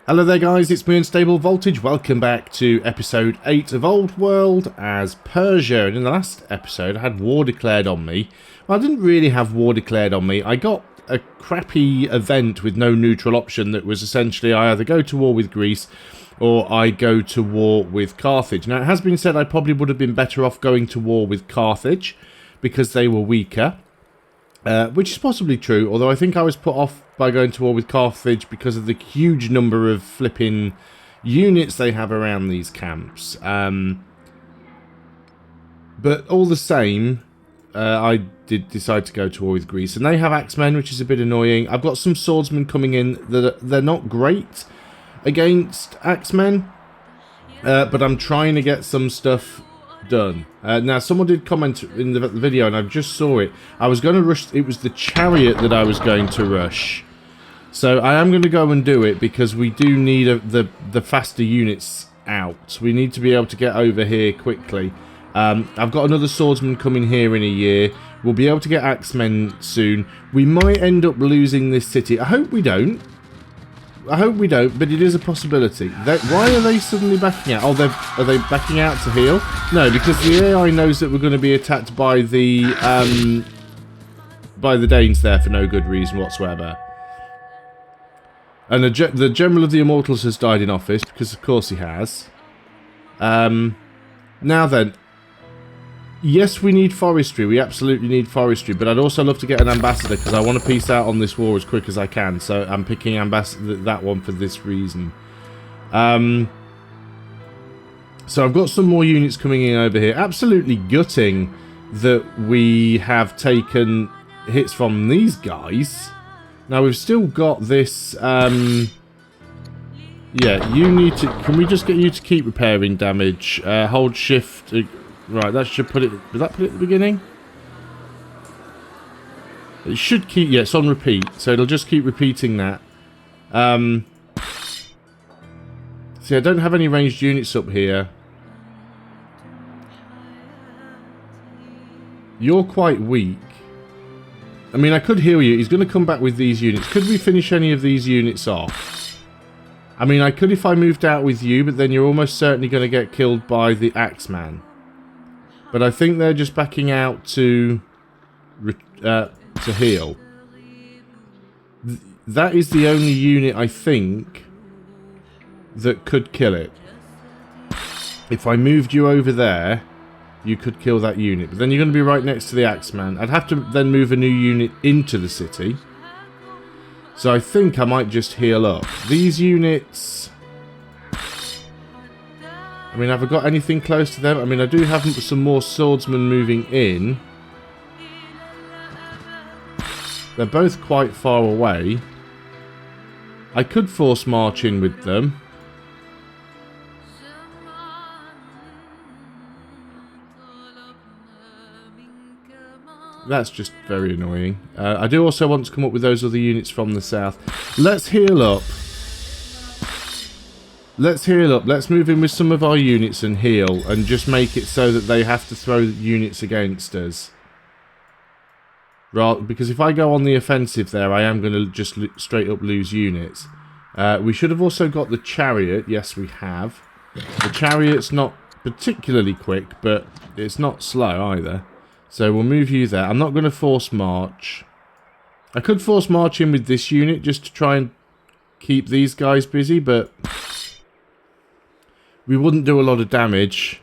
Hello there guys, it's me Unstable Voltage. Welcome back to episode 8 of Old World as Persia. And in the last episode I had war declared on me. Well, I didn't really have war declared on me. I got a crappy event with no neutral option that was essentially I either go to war with Greece or I go to war with Carthage. Now it has been said I probably would have been better off going to war with Carthage because they were weaker. Which is possibly true, although I think I was put off by going to war with Carthage because of the huge number of flipping units they have around these camps. But all the same, I did decide to go to war with Greece. And they have axemen, which is a bit annoying. I've got some swordsmen coming in that they're not great against axemen. But I'm trying to get some stuff done. Now someone did comment in the video and I just saw it. I was going to rush, it was the chariot that I was going to rush. So I am going to go and do it because we do need the faster units out. We need to be able to get over here quickly. I've got another swordsman coming here in a year. We'll be able to get axemen soon. We might end up losing this city. I hope we don't. I hope we don't, but it is a possibility. Why are they suddenly backing out? Oh, are they backing out to heal? No, because the AI knows that we're going to be attacked by the Danes there for no good reason whatsoever. And the General of the Immortals has died in office, because of course he has. Now then, yes, we need forestry. We absolutely need forestry. But I'd also love to get an ambassador because I want to peace out on this war as quick as I can. So I'm picking that one for this reason. So I've got some more units coming in over here. Absolutely gutting that we have taken hits from these guys. Now we've still got this... yeah, you need to... Can we just get you to keep repairing damage? Hold shift... Right, that should put it... Did that put it at the beginning? It should keep... Yeah, it's on repeat. So it'll just keep repeating that. See, I don't have any ranged units up here. You're quite weak. I mean, I could heal you. He's going to come back with these units. Could we finish any of these units off? I mean, I could if I moved out with you, but then you're almost certainly going to get killed by the Axeman. But I think they're just backing out to heal. That is the only unit, I think, that could kill it. If I moved you over there, you could kill that unit. But then you're going to be right next to the Axeman. I'd have to then move a new unit into the city. So I think I might just heal up. These units... I mean, have I got anything close to them? I mean, I do have some more swordsmen moving in. They're both quite far away. I could force march in with them. That's just very annoying. I do also want to come up with those other units from the south. Let's heal up. Let's heal up. Let's move in with some of our units and heal. And just make it so that they have to throw units against us. Because if I go on the offensive there, I am going to just straight up lose units. We should have also got the chariot. Yes, we have. The chariot's not particularly quick, but it's not slow either. So we'll move you there. I'm not going to force march. I could force march in with this unit just to try and keep these guys busy, but we wouldn't do a lot of damage.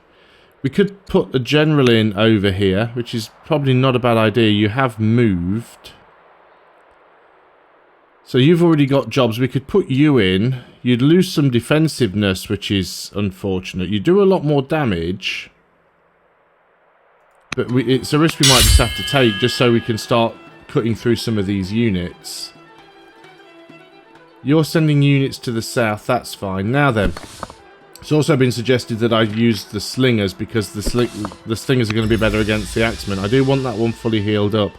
We could put a general in over here, which is probably not a bad idea. You have moved. So you've already got jobs. We could put you in. You'd lose some defensiveness, which is unfortunate. You do a lot more damage. But it's a risk we might just have to take just so we can start cutting through some of these units. You're sending units to the south. That's fine. Now then. It's also been suggested that I use the slingers because the slingers are going to be better against the axemen. I do want that one fully healed up.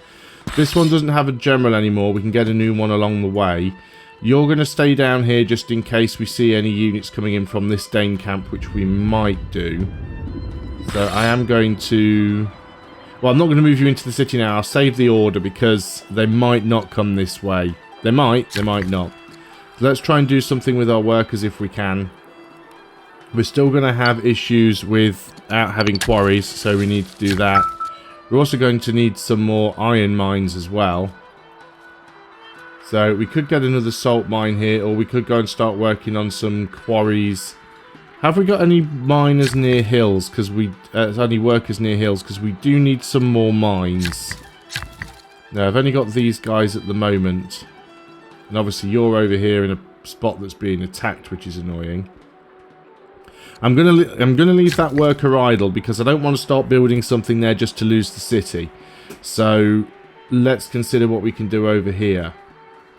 This one doesn't have a general anymore. We can get a new one along the way. You're going to stay down here just in case we see any units coming in from this Dane camp, which we might do. So I am going to... Well, I'm not going to move you into the city now. I'll save the order because they might not come this way. They might not. Let's try and do something with our workers if we can. We're still going to have issues without having quarries, so we need to do that. We're also going to need some more iron mines as well. So we could get another salt mine here, or we could go and start working on some quarries. Have we got any miners near hills? Because any workers near hills? Because we do need some more mines. No, I've only got these guys at the moment. And obviously you're over here in a spot that's being attacked, which is annoying. I'm gonna leave that worker idle because I don't want to start building something there just to lose the city. So let's consider what we can do over here.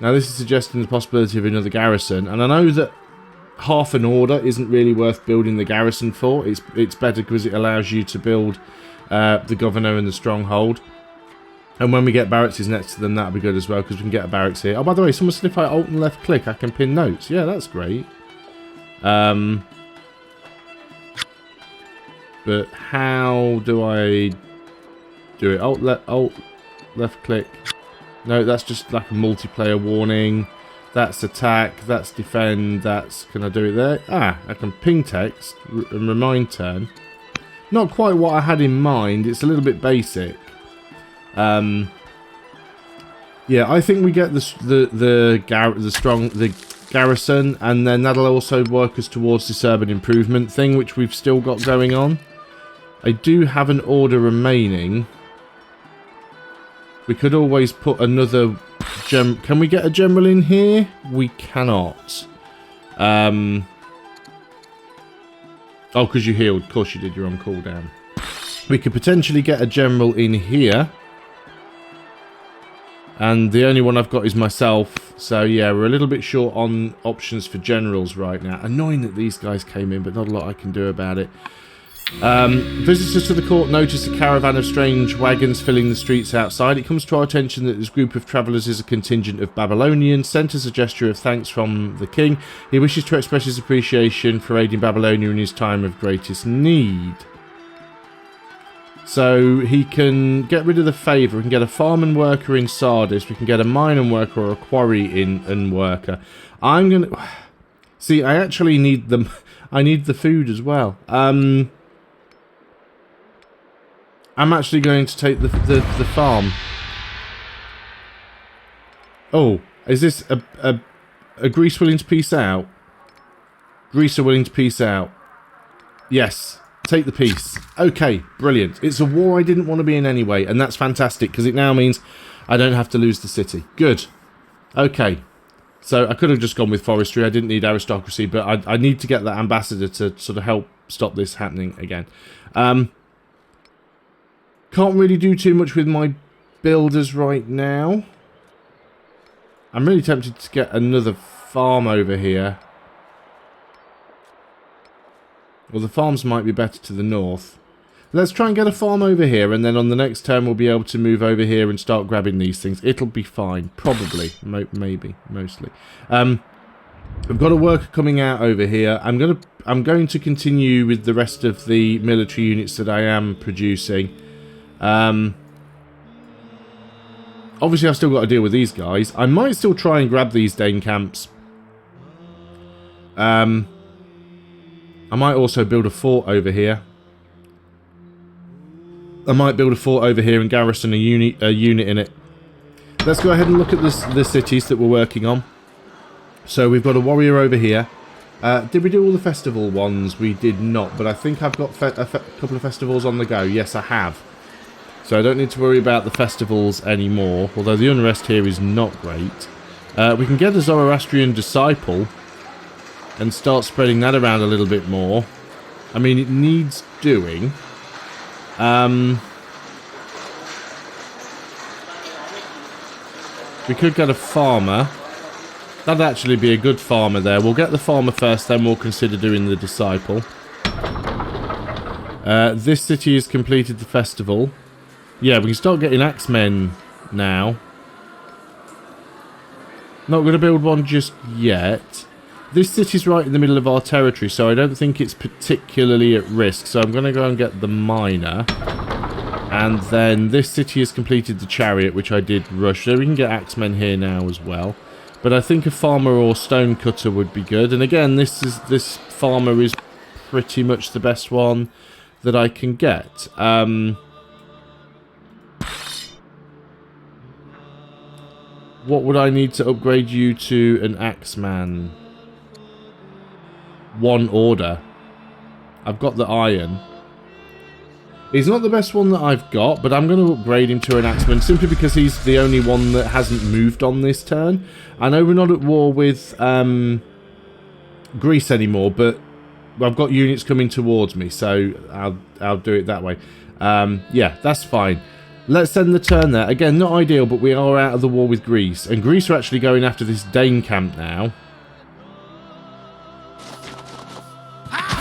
Now this is suggesting the possibility of another garrison, and I know that half an order isn't really worth building the garrison for. It's better because it allows you to build the governor and the stronghold. And when we get barracks next to them, that'll be good as well, because we can get a barracks here. Oh, by the way, someone said if I alt and left click, I can pin notes. Yeah, that's great. But how do I do it? Alt, left click. No, that's just like a multiplayer warning. That's attack, that's defend, that's... Can I do it there? Ah, I can ping text and remind turn. Not quite what I had in mind. It's a little bit basic. Yeah, I think we get the garrison, and then that'll also work us towards this urban improvement thing, which we've still got going on. I do have an order remaining. We could always put another... Can we get a general in here? We cannot. Oh, because you healed. Of course you did. You're on cooldown. We could potentially get a general in here. And the only one I've got is myself. So, yeah, we're a little bit short on options for generals right now. Annoying that these guys came in, but not a lot I can do about it. Visitors to the court notice a caravan of strange wagons filling the streets outside. It comes to our attention that this group of travellers is a contingent of Babylonians, sent as a gesture of thanks from the king. He wishes to express his appreciation for aiding Babylonia in his time of greatest need. So he can get rid of the favour. We can get a farm and worker in Sardis. We can get a mine and worker or a quarry in and worker. I'm going to... See, I actually need them. I need the food as well. I'm actually going to take the farm. Oh, is this a Greece willing to peace out? Greece are willing to peace out. Yes, take the peace. Okay, brilliant. It's a war I didn't want to be in anyway, and that's fantastic, because it now means I don't have to lose the city. Good. Okay. So I could have just gone with forestry. I didn't need aristocracy, but I need to get that ambassador to sort of help stop this happening again. Can't really do too much with my builders right now. I'm really tempted to get another farm over here. Well, the farms might be better to the north. Let's try and get a farm over here, and then on the next turn we'll be able to move over here and start grabbing these things. It'll be fine. Probably. Maybe. Mostly. I've got a worker coming out over here. I'm going to continue with the rest of the military units that I am producing. Obviously I've still got to deal with these guys. I might still try and grab these Dane camps. I might also build a fort over here. I might build a fort over here and garrison a unit in it. Let's go ahead and look at the cities that we're working on. So we've got a warrior over here. Did we do all the festival ones? We did not, but I think I've got a couple of festivals on the go. Yes, I have. So I don't need to worry about the festivals anymore, although the unrest here is not great. We can get a Zoroastrian disciple and start spreading that around a little bit more. I mean, it needs doing. We could get a farmer. That'd actually be a good farmer there. We'll get the farmer first, then we'll consider doing the disciple. This city has completed the festival. Yeah, we can start getting axemen now. Not going to build one just yet. This city's right in the middle of our territory, so I don't think it's particularly at risk. So I'm going to go and get the miner. And then this city has completed the chariot, which I did rush. So we can get axemen here now as well. But I think a farmer or stonecutter would be good. And again, this farmer is pretty much the best one that I can get. What would I need to upgrade you to an axeman? 1 order. I've got the iron. He's not the best one that I've got, but I'm going to upgrade him to an axeman simply because he's the only one that hasn't moved on this turn. I know we're not at war with Greece anymore, but I've got units coming towards me, so I'll do it that way. Yeah, that's fine. Let's end the turn there. Again, not ideal, but we are out of the war with Greece. And Greece are actually going after this Dane camp now.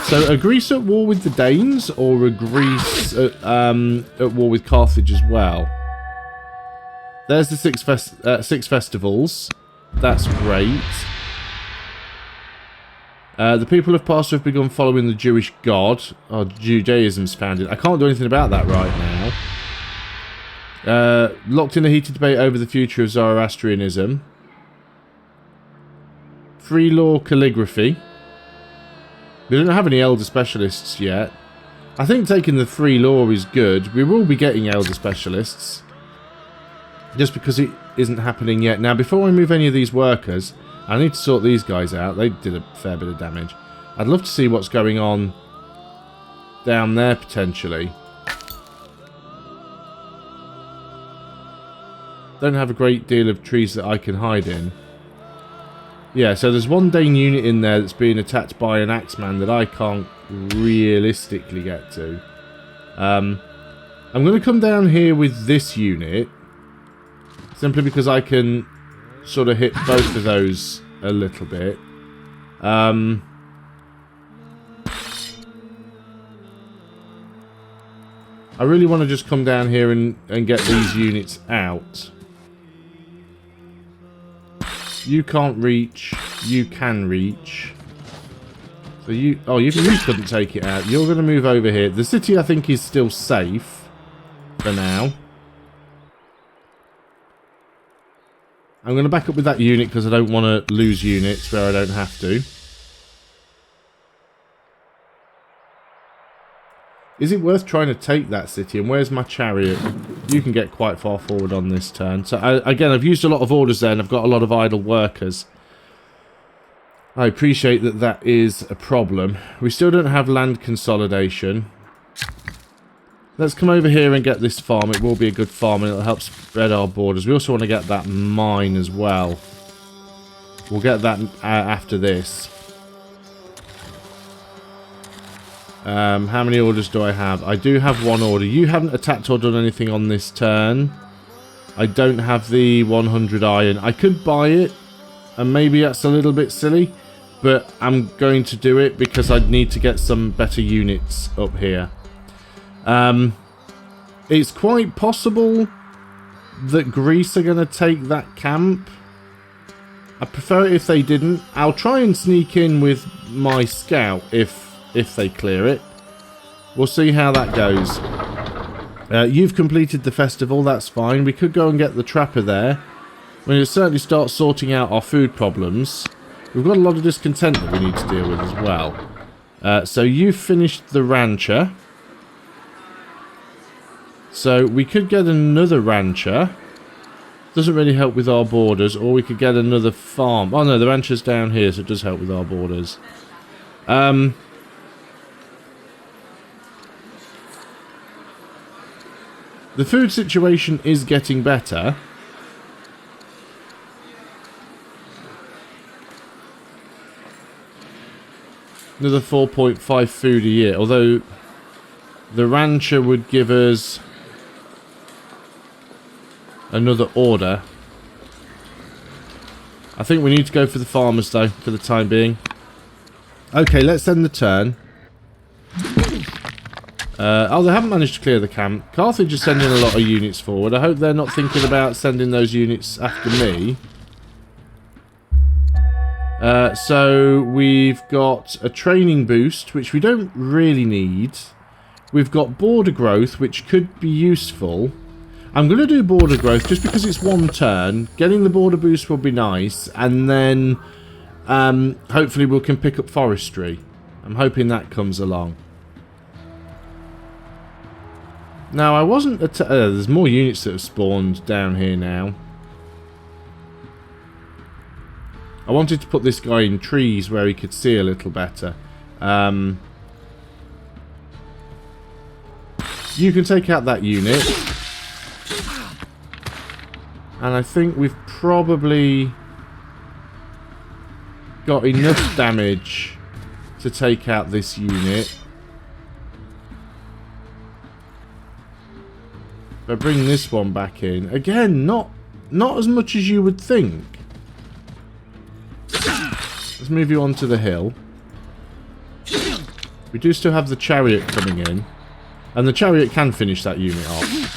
So, are Greece at war with the Danes, or are Greece at war with Carthage as well? There's the six festivals. That's great. The people of Persia have begun following the Jewish god. Oh, Judaism's founded. I can't do anything about that right now. Locked in a heated debate over the future of Zoroastrianism. Free law calligraphy. We don't have any elder specialists yet. I think taking the free law is good. We will be getting elder specialists. Just because it isn't happening yet. Now, before I move any of these workers, I need to sort these guys out. They did a fair bit of damage. I'd love to see what's going on down there, potentially. Don't have a great deal of trees that I can hide in. Yeah, so there's one Dane unit in there that's being attacked by an axeman that I can't realistically get to. I'm going to come down here with this unit. Simply because I can sort of hit both of those a little bit. I really want to just come down here and get these units out. You can't reach. You can reach. So you... Oh, you couldn't take it out. You're going to move over here. The city, I think, is still safe. For now. I'm going to back up with that unit because I don't want to lose units where I don't have to. Is it worth trying to take that city? And where's my chariot? You can get quite far forward on this turn. So, again, I've used a lot of orders there and I've got a lot of idle workers. I appreciate that that is a problem. We still don't have land consolidation. Let's come over here and get this farm. It will be a good farm and it'll help spread our borders. We also want to get that mine as well. We'll get that after this. How many orders do I have? I do have 1 order. You haven't attacked or done anything on this turn. I don't have the 100 iron. I could buy it, and maybe that's a little bit silly, but I'm going to do it because I need to get some better units up here. It's quite possible that Greece are going to take that camp. I prefer it if they didn't. I'll try and sneak in with my scout if they clear it. We'll see how that goes. You've completed the festival, that's fine. We could go and get the trapper there. I mean, it certainly starts sorting out our food problems. We've got a lot of discontent that we need to deal with as well. So you've finished the rancher. So we could get another rancher. Doesn't really help with our borders. Or we could get another farm. Oh no, the rancher's down here, so it does help with our borders. The food situation is getting better. Another 4.5 food a year. Although the rancher would give us another order. I think we need to go for the farmers though, for the time being. Okay, let's end the turn. Oh, they haven't managed to clear the camp. Carthage is sending a lot of units forward. I hope they're not thinking about sending those units after me. So we've got a training boost, which we don't really need. We've got border growth, which could be useful. I'm going to do border growth just because it's one turn. Getting the border boost will be nice. And then hopefully we can pick up forestry. I'm hoping that comes along. Now, I wasn't... there's more units that have spawned down here now. I wanted to put this guy in trees where he could see a little better. You can take out that unit. And I think we've probably got enough damage to take out this unit. If I bring this one back in. Again, not as much as you would think. Let's move you onto the hill. We do still have the chariot coming in. And the chariot can finish that unit off.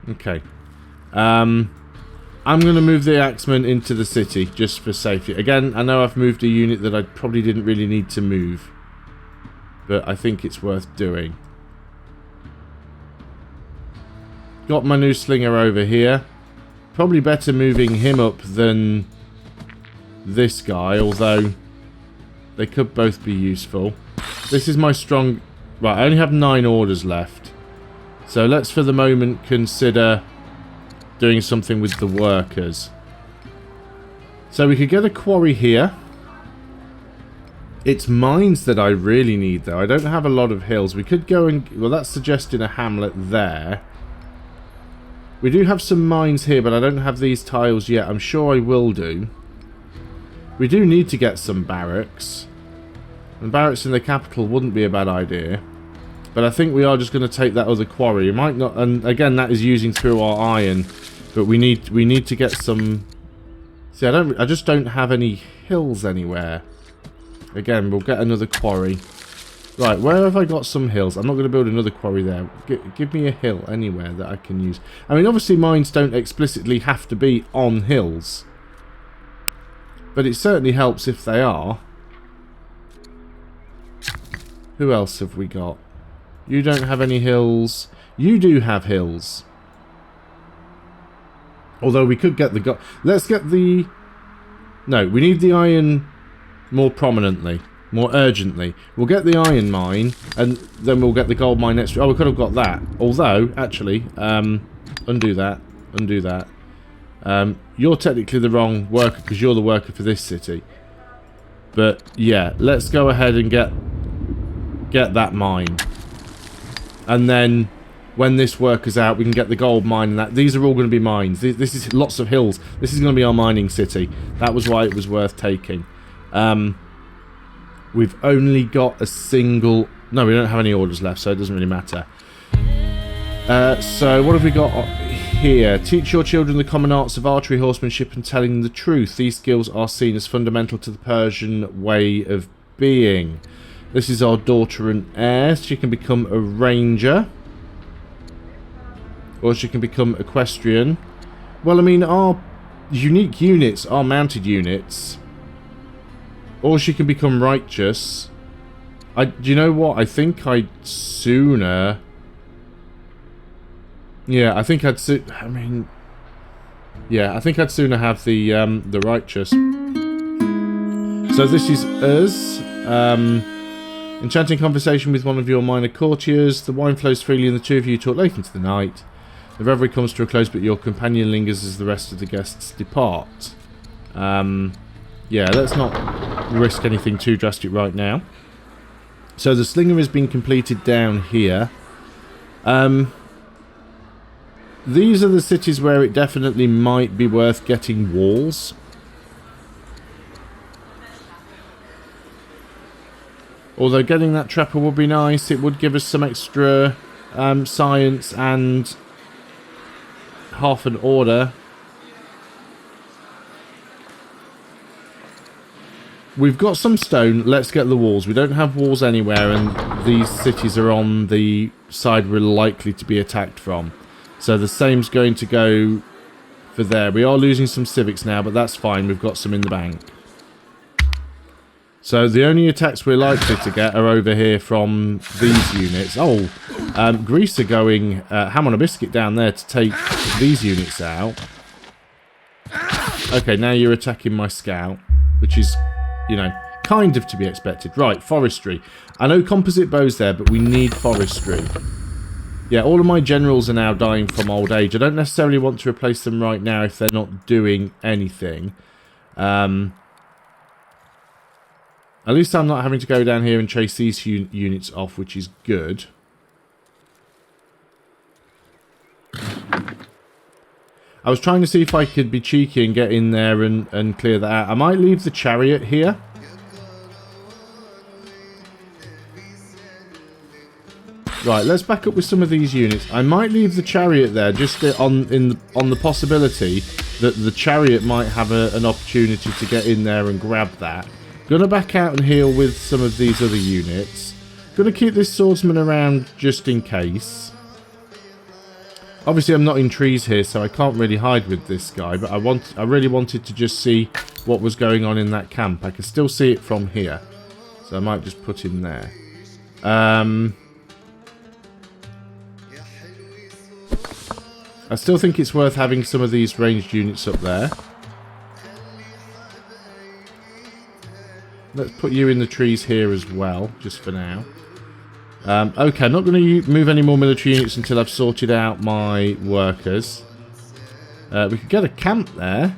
Okay. I'm going to move the axemen into the city, just for safety. Again, I know I've moved a unit that I probably didn't really need to move. But I think it's worth doing. Got my new slinger over here. Probably better moving him up than this guy, although they could both be useful. This is my strong... Right, I only have 9 orders left. So let's for the moment consider doing something with the workers. So we could get a quarry here. It's mines that I really need, though. I don't have a lot of hills. We could go and... Well, that's suggesting a hamlet there. We do have some mines here, but I don't have these tiles yet. I'm sure I will do. We do need to get some barracks. And barracks in the capital wouldn't be a bad idea. But I think we are just going to take that other quarry. It might not... And again, that is using through our iron. But we need to get some... See, I just don't have any hills anywhere. Again, we'll get another quarry. Right, where have I got some hills? I'm not going to build another quarry there. Give me a hill anywhere that I can use. I mean, obviously mines don't explicitly have to be on hills. But it certainly helps if they are. Who else have we got? You don't have any hills. You do have hills. Although we could get the... Let's get the... No, we need the iron more prominently. More urgently. We'll get the iron mine, and then we'll get the gold mine next. Oh, we could have got that. Although, actually, undo that. Undo that. You're technically the wrong worker, because you're the worker for this city. But, yeah, let's go ahead and get that mine. And then, when this worker's out, we can get the gold mine and that. These are all going to be mines. This is lots of hills. This is going to be our mining city. That was why it was worth taking. We've only got a single... No, we don't have any orders left, so it doesn't really matter. So, what have we got here? Teach your children the common arts of archery, horsemanship, and telling them the truth. These skills are seen as fundamental to the Persian way of being. This is our daughter and heir. She can become a ranger. Or she can become equestrian. Well, I mean, our unique units are mounted units. Or she can become righteous. Do you know what? I think I'd sooner... Yeah, I think I'd I mean... Yeah, I think I'd sooner have the righteous. So this is us. Enchanting conversation with one of your minor courtiers. The wine flows freely and the two of you talk late into the night. The revelry comes to a close, but your companion lingers as the rest of the guests depart. Yeah, let's not risk anything too drastic right now. So the slinger has been completed down here. These are the cities where it definitely might be worth getting walls. Although getting that trapper would be nice. It would give us some extra science and half an order. We've got some stone. Let's get the walls. We don't have walls anywhere, and these cities are on the side we're likely to be attacked from. So the same's going to go for there. We are losing some civics now, but that's fine. We've got some in the bank. So the only attacks we're likely to get are over here from these units. Oh, Greece are going ham on a biscuit down there to take these units out. Okay, now you're attacking my scout, which is, you know, kind of to be expected. Right, forestry. I know composite bows there, but we need forestry. Yeah, all of my generals are now dying from old age. I don't necessarily want to replace them right now if they're not doing anything. At least I'm not having to go down here and chase these units off, which is good. I was trying to see if I could be cheeky and get in there and clear that out. I might leave the chariot here. Right, let's back up with some of these units. I might leave the chariot there just on the possibility that the chariot might have an opportunity to get in there and grab that. Gonna back out and heal with some of these other units. Gonna keep this swordsman around just in case. Obviously I'm not in trees here, so I can't really hide with this guy, but I really wanted to just see what was going on in that camp. I can still see it from here, so I might just put him there. I still think it's worth having some of these ranged units up there. Let's put you in the trees here as well, just for now. Okay, I'm not going to move any more military units until I've sorted out my workers. We could get a camp there.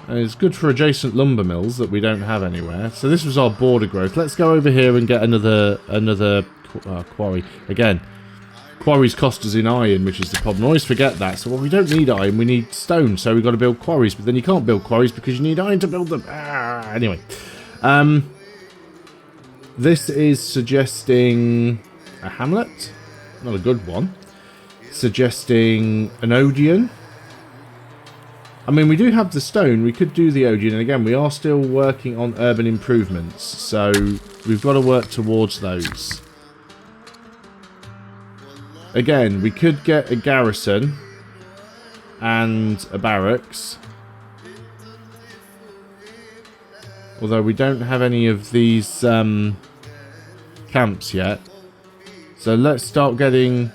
It's good for adjacent lumber mills that we don't have anywhere. So this was our border growth. Let's go over here and get another quarry. Again, quarries cost us in iron, which is the problem. I always forget that. So, well, we don't need iron, we need stone. So we've got to build quarries. But then you can't build quarries because you need iron to build them. Anyway. This is suggesting a hamlet. Not a good one. Suggesting an Odeon. I mean, we do have the stone. We could do the Odeon. And again, we are still working on urban improvements. So we've got to work towards those. Again, we could get a garrison and a barracks. Although we don't have any of these camps yet. So let's start getting...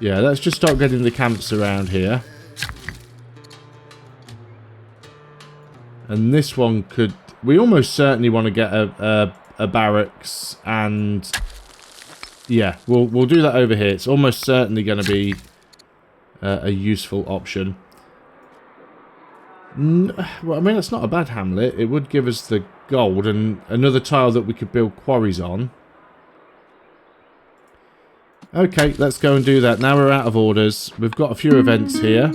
Yeah, let's just start getting the camps around here. And this one could... We almost certainly want to get a barracks and... Yeah, we'll do that over here. It's almost certainly going to be a useful option. Well, I mean, it's not a bad hamlet. It would give us the gold and another tile that we could build quarries on. Okay, let's go and do that. Now we're out of orders. We've got a few events here.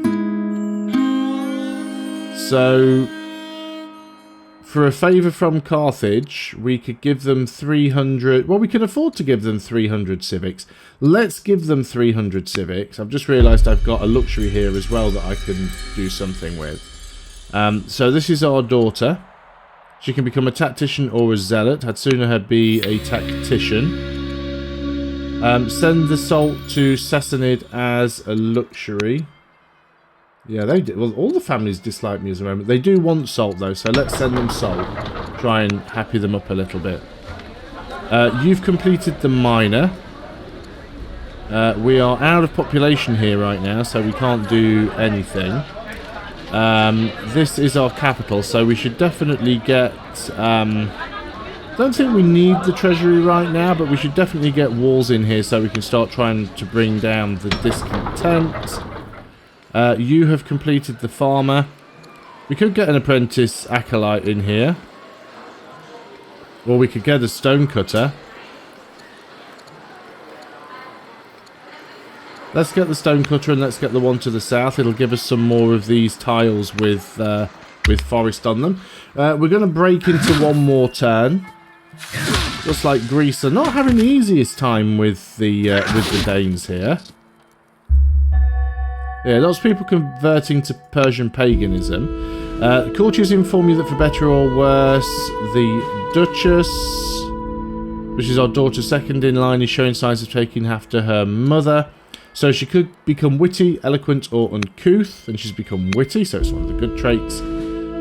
So... For a favour from Carthage, we could give them 300... Well, we can afford to give them 300 civics. Let's give them 300 civics. I've just realised I've got a luxury here as well that I can do something with. So this is our daughter. She can become a tactician or a zealot. I'd sooner her be a tactician. Send the salt to Sassanid as a luxury. Yeah, they do. Well, all the families dislike me at the moment. They do want salt, though, so let's send them salt. Try and happy them up a little bit. You've completed the miner. We are out of population here right now, so we can't do anything. This is our capital, so we should definitely get... I don't think we need the treasury right now, but we should definitely get walls in here so we can start trying to bring down the discontent. You have completed the farmer. We could get an apprentice acolyte in here. Or we could get a stonecutter. Let's get the stonecutter and let's get the one to the south. It'll give us some more of these tiles with forest on them. We're going to break into one more turn. Looks like Greece are not having the easiest time with the Danes here. Yeah, lots of people converting to Persian paganism. Courtiers inform you that for better or worse, the Duchess, which is our daughter second in line, is showing signs of taking after her mother. So she could become witty, eloquent, or uncouth, and she's become witty, so it's one of the good traits.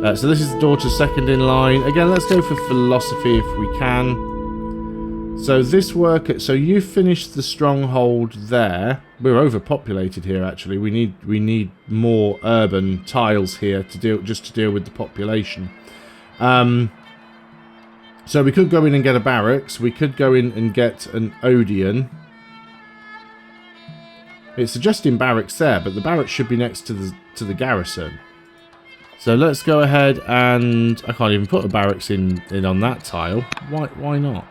So this is the daughter's second in line. Again, let's go for philosophy if we can. So this worker, so you finished the stronghold there. We're overpopulated here actually. We need more urban tiles here to deal with the population. So we could go in and get a barracks. We could go in and get an Odeon. It's suggesting barracks there, but the barracks should be next to the garrison. So let's go ahead and... I can't even put a barracks in on that tile. Why not?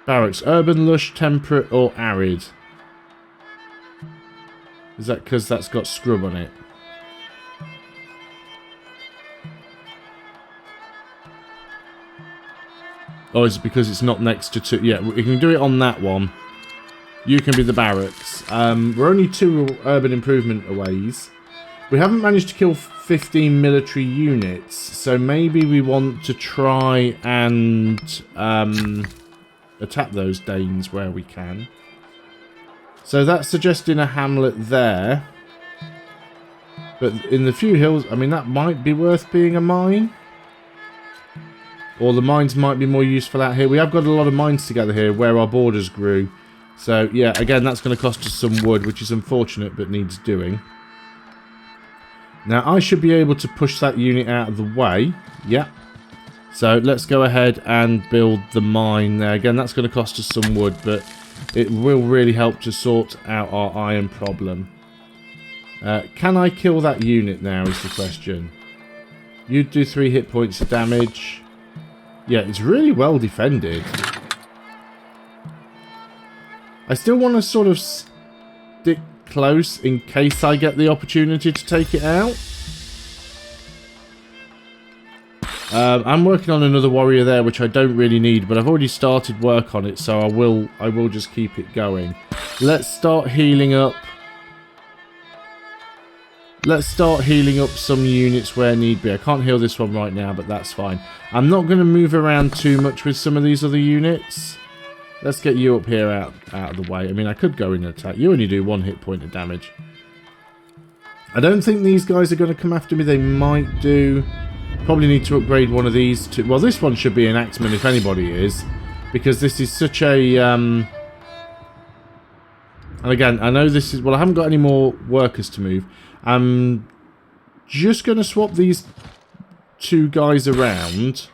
Barracks. Urban, lush, temperate, or arid? Is that because that's got scrub on it? Or is it because it's not next to two? Yeah, we can do it on that one. You can be the barracks. We're only 2 urban improvement aways. We haven't managed to kill 15 military units, so maybe we want to try and attack those Danes where we can. So that's suggesting a hamlet there. But in the few hills, I mean, that might be worth being a mine. Or the mines might be more useful out here. We have got a lot of mines together here where our borders grew. So, yeah, again, that's going to cost us some wood, which is unfortunate but needs doing. Now, I should be able to push that unit out of the way. Yeah. So, let's go ahead and build the mine there. Again, that's going to cost us some wood, but it will really help to sort out our iron problem. Can I kill that unit now is the question. You do 3 hit points of damage. Yeah, it's really well defended. I still want to sort of stick close in case I get the opportunity to take it out. I'm working on another warrior there, which I don't really need, but I've already started work on it, so I will just keep it going. Let's start healing up. Let's start healing up some units where need be. I can't heal this one right now, but that's fine. I'm not going to move around too much with some of these other units. Let's get you up here out of the way. I mean, I could go in and attack. You only do 1 hit point of damage. I don't think these guys are going to come after me. They might do. Probably need to upgrade one of these to... Well, this one should be an axeman if anybody is. Because this is such a... And again, I know this is... Well, I haven't got any more workers to move. I'm just going to swap these 2 guys around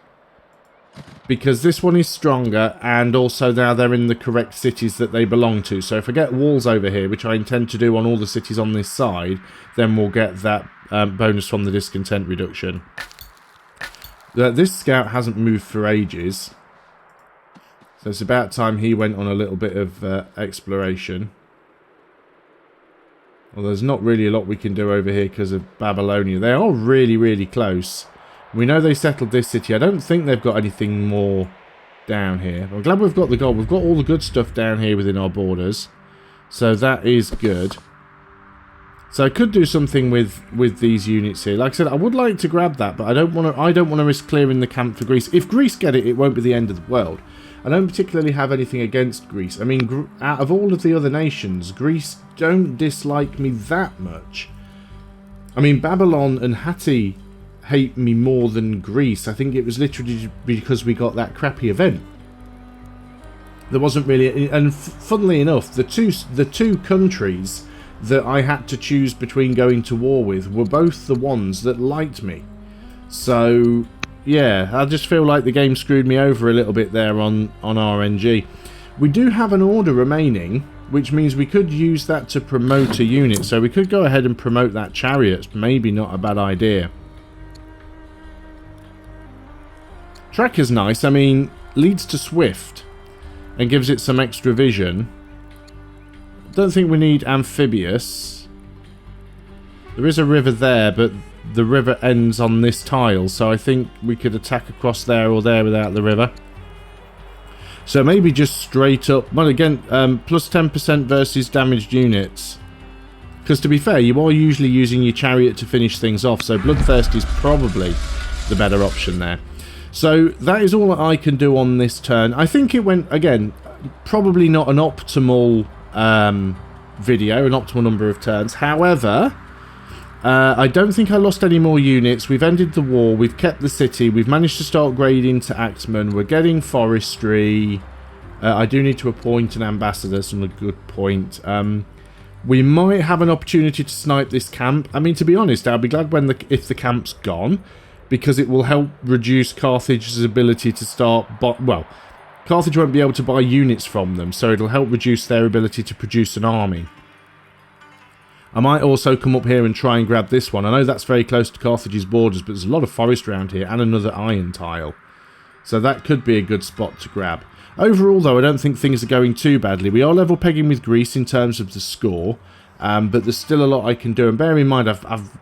because this one is stronger and also now they're in the correct cities that they belong to. So if I get walls over here, which I intend to do on all the cities on this side, then we'll get that bonus from the discontent reduction. This scout hasn't moved for ages, so it's about time he went on a little bit of exploration. Well, there's not really a lot we can do over here because of Babylonia. They are really, really close. We know they settled this city. I don't think they've got anything more down here. I'm glad we've got the gold. We've got all the good stuff down here within our borders. So that is good. So I could do something with these units here. Like I said, I would like to grab that, but I don't want to risk clearing the camp for Greece. If Greece get it, it won't be the end of the world. I don't particularly have anything against Greece. I mean, out of all of the other nations, Greece don't dislike me that much. I mean, Babylon and Hatti hate me more than Greece. I think it was literally because we got that crappy event. There wasn't really... And funnily enough, the two countries that I had to choose between going to war with were both the ones that liked me. So... yeah, I just feel like the game screwed me over a little bit there on RNG. We do have an order remaining, which means we could use that to promote a unit. So we could go ahead and promote that chariot. Maybe not a bad idea. Tracker's nice. I mean, leads to swift and gives it some extra vision. Don't think we need amphibious. There is a river there, but the river ends on this tile, so I think we could attack across there or there without the river. So maybe just straight up. Well, again, plus 10% versus damaged units. Because to be fair, you are usually using your chariot to finish things off, so Bloodthirst is probably the better option there. So that is all that I can do on this turn. I think it went, again, probably not an optimal video, an optimal number of turns. However, I don't think I lost any more units. We've ended the war. We've kept the city. We've managed to start grading to axemen. We're getting forestry. I do need to appoint an ambassador. That's a good point. We might have an opportunity to snipe this camp. I mean, to be honest, I'll be glad if the camp's gone, because it will help reduce Carthage's ability to start... Well, Carthage won't be able to buy units from them, so it'll help reduce their ability to produce an army. I might also come up here and try and grab this one. I know that's very close to Carthage's borders, but there's a lot of forest around here and another iron tile. So that could be a good spot to grab. Overall, though, I don't think things are going too badly. We are level pegging with Greece in terms of the score, but there's still a lot I can do. And bear in mind, I've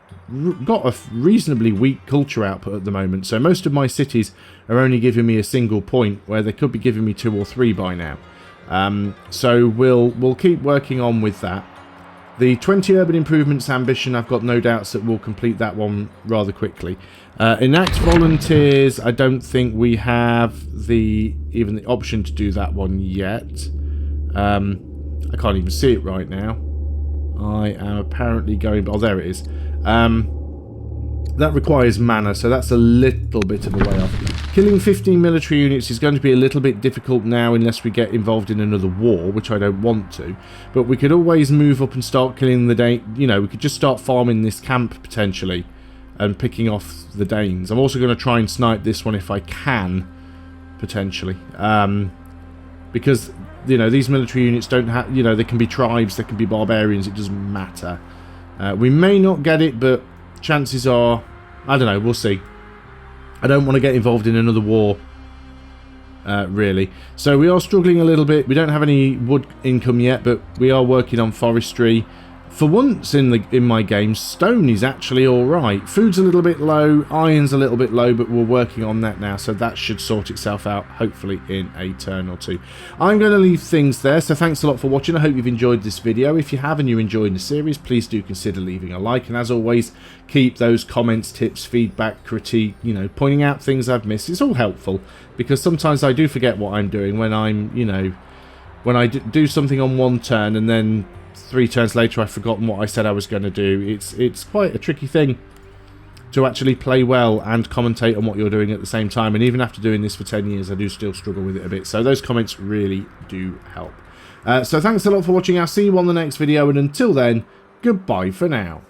got a reasonably weak culture output at the moment, so most of my cities are only giving me a single point, where they could be giving me 2 or 3 by now. So we'll keep working on with that. The 20 urban improvements ambition, I've got no doubts that we'll complete that one rather quickly. Enact volunteers, I don't think we have even the option to do that one yet. I can't even see it right now. I am apparently going... Oh, there it is. That requires mana, so that's a little bit of a way off. Killing 15 military units is going to be a little bit difficult now unless we get involved in another war, which I don't want to. But we could always move up and start killing the Danes. You know, we could just start farming this camp, potentially, and picking off the Danes. I'm also going to try and snipe this one if I can, potentially. Because, you know, these military units don't have... You know, they can be tribes, they can be barbarians, it doesn't matter. We may not get it, but chances are... I don't know, we'll see. I don't want to get involved in another war, really. So we are struggling a little bit. We don't have any wood income yet, but we are working on forestry. For once in my game, stone is actually alright. Food's a little bit low, iron's a little bit low, but we're working on that now, so that should sort itself out, hopefully, in a turn or two. I'm going to leave things there, so thanks a lot for watching. I hope you've enjoyed this video. If you have and you're enjoying the series, please do consider leaving a like, and as always, keep those comments, tips, feedback, critique, you know, pointing out things I've missed. It's all helpful, because sometimes I do forget what I'm doing when I'm, you know, when I do something on one turn and then 3 turns later I've forgotten what I said I was going to do. It's quite a tricky thing to actually play well and commentate on what you're doing at the same time, and even after doing this for 10 years I do still struggle with it a bit, so those comments really do help. So thanks a lot for watching. I'll see you on the next video, and until then, goodbye for now.